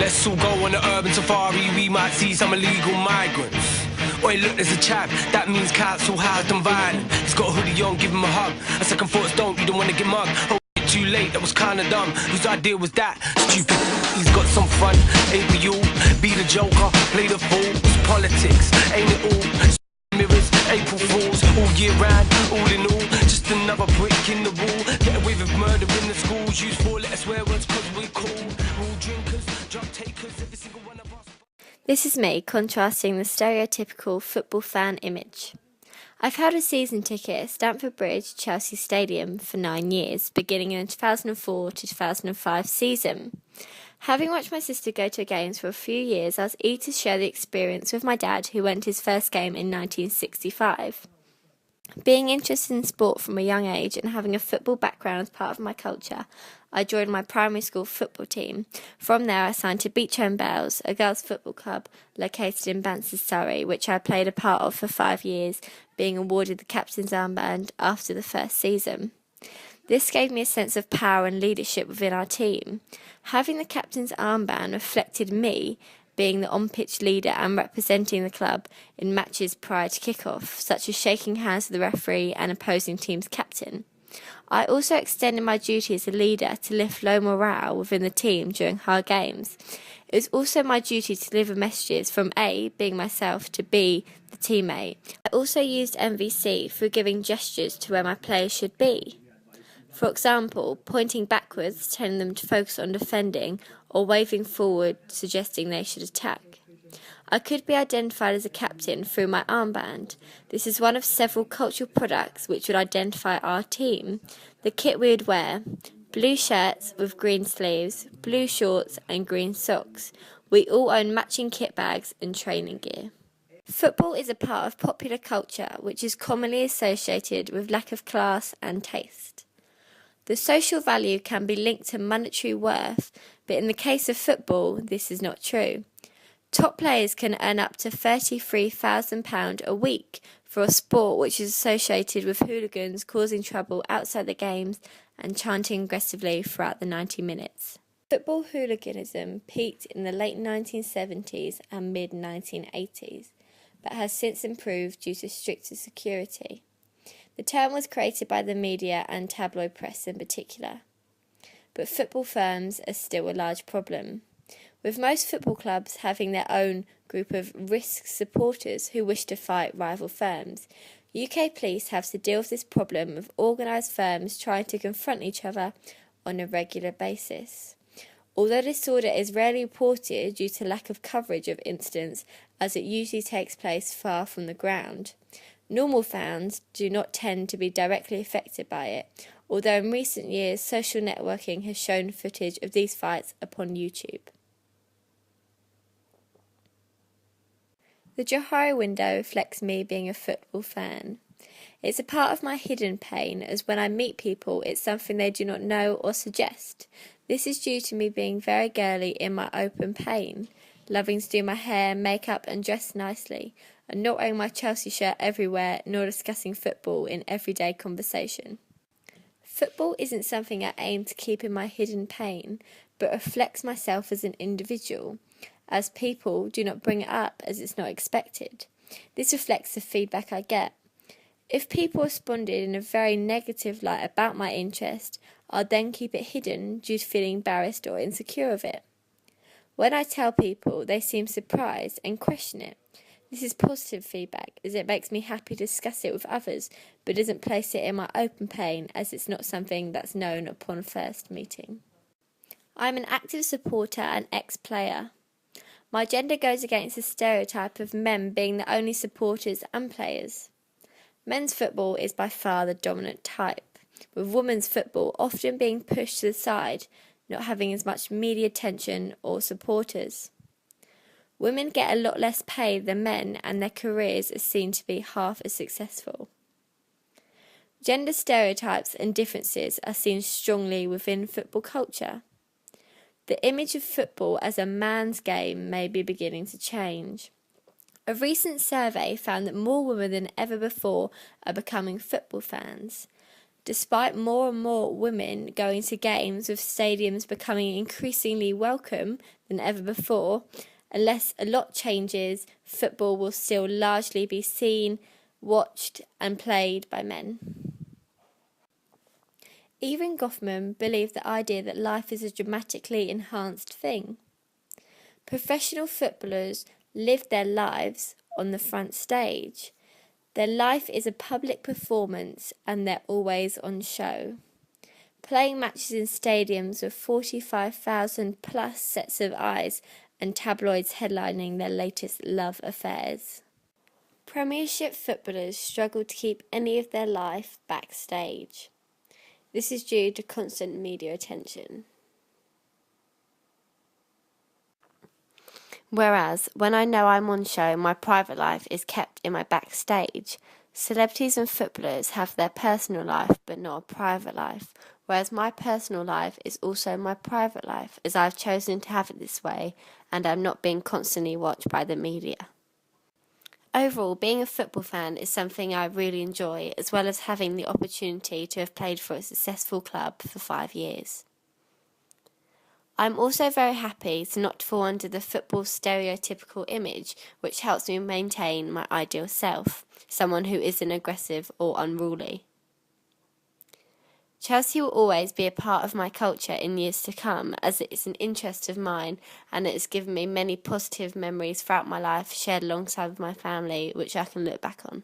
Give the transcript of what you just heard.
Let's all go on the urban safari, we might see some illegal migrants. Oi, look, there's a chap, that means council housed and violent. He's got a hoodie on, give him a hug. A second thoughts don't, you don't wanna get mugged. Oh, too late, that was kinda dumb. Whose idea was that? Stupid, he's got some fun. Ain't we all? Be the joker, play the fool. It's politics, ain't it all? Mirrors, April Fools, all year round, all in all. Just another brick in the wall. Get away with murder in the schools. Use 4-letter swear words cause we're cool. Rule drinkers, drug takers, every single one of us. This is me contrasting the stereotypical football fan image. I've held a season ticket at Stamford Bridge, Chelsea Stadium for 9 years, beginning in the 2004 to 2005 season. Having watched my sister go to games for a few years, I was eager to share the experience with my dad, who went to his first game in 1965. Being interested in sport from a young age and having a football background as part of my culture, I joined my primary school football team. From there I signed to Beechhome Bells, a girls' football club located in Banstead, Surrey, which I played a part of for 5 years, being awarded the captain's armband after the first season. This gave me a sense of power and leadership within our team. Having the captain's armband reflected me being the on-pitch leader and representing the club in matches prior to kick-off, such as shaking hands with the referee and opposing team's captain. I also extended my duty as a leader to lift low morale within the team during hard games. It was also my duty to deliver messages from A, being myself, to B, the teammate. I also used MVC for giving gestures to where my players should be. For example, pointing backwards, telling them to focus on defending, or waving forward, suggesting they should attack. I could be identified as a captain through my armband. This is one of several cultural products which would identify our team. The kit we would wear: blue shirts with green sleeves, blue shorts and green socks. We all own matching kit bags and training gear. Football is a part of popular culture which is commonly associated with lack of class and taste. The social value can be linked to monetary worth, but in the case of football, this is not true. Top players can earn up to £33,000 a week for a sport which is associated with hooligans causing trouble outside the games and chanting aggressively throughout the 90 minutes. Football hooliganism peaked in the late 1970s and mid-1980s, but has since improved due to stricter security. The term was created by the media and tabloid press in particular. But football firms are still a large problem, with most football clubs having their own group of risk supporters who wish to fight rival firms. UK police have to deal with this problem of organised firms trying to confront each other on a regular basis. Although disorder is rarely reported due to lack of coverage of incidents, as it usually takes place far from the ground, normal fans do not tend to be directly affected by it, although in recent years social networking has shown footage of these fights upon YouTube. The Johari window reflects me being a football fan. It's a part of my hidden pain, as when I meet people it's something they do not know or suggest. This is due to me being very girly in my open pain, loving to do my hair, makeup and dress nicely, and not wearing my Chelsea shirt everywhere, nor discussing football in everyday conversation. Football isn't something I aim to keep in my hidden pain, but reflects myself as an individual, as people do not bring it up as it's not expected. This reflects the feedback I get. If people responded in a very negative light about my interest, I'll then keep it hidden due to feeling embarrassed or insecure of it. When I tell people, they seem surprised and question it. This is positive feedback, as it makes me happy to discuss it with others, but doesn't place it in my open pain, as it's not something that's known upon first meeting. I'm an active supporter and ex-player. My gender goes against the stereotype of men being the only supporters and players. Men's football is by far the dominant type, with women's football often being pushed to the side, not having as much media attention or supporters. Women get a lot less pay than men, and their careers are seen to be half as successful. Gender stereotypes and differences are seen strongly within football culture. The image of football as a man's game may be beginning to change. A recent survey found that more women than ever before are becoming football fans. Despite more and more women going to games, with stadiums becoming increasingly welcome than ever before, unless a lot changes, football will still largely be seen, watched and played by men. Even Goffman believed the idea that life is a dramatically enhanced thing. Professional footballers live their lives on the front stage. Their life is a public performance and they're always on show. Playing matches in stadiums with 45,000 plus sets of eyes and tabloids headlining their latest love affairs. Premiership footballers struggle to keep any of their life backstage. This is due to constant media attention. Whereas, when I know I'm on show, my private life is kept in my backstage. Celebrities and footballers have their personal life, but not a private life, whereas my personal life is also my private life, as I've chosen to have it this way, and I'm not being constantly watched by the media. Overall, being a football fan is something I really enjoy, as well as having the opportunity to have played for a successful club for 5 years. I'm also very happy to not fall under the football stereotypical image, which helps me maintain my ideal self, someone who isn't aggressive or unruly. Chelsea will always be a part of my culture in years to come, as it is an interest of mine and it has given me many positive memories throughout my life shared alongside with my family, which I can look back on.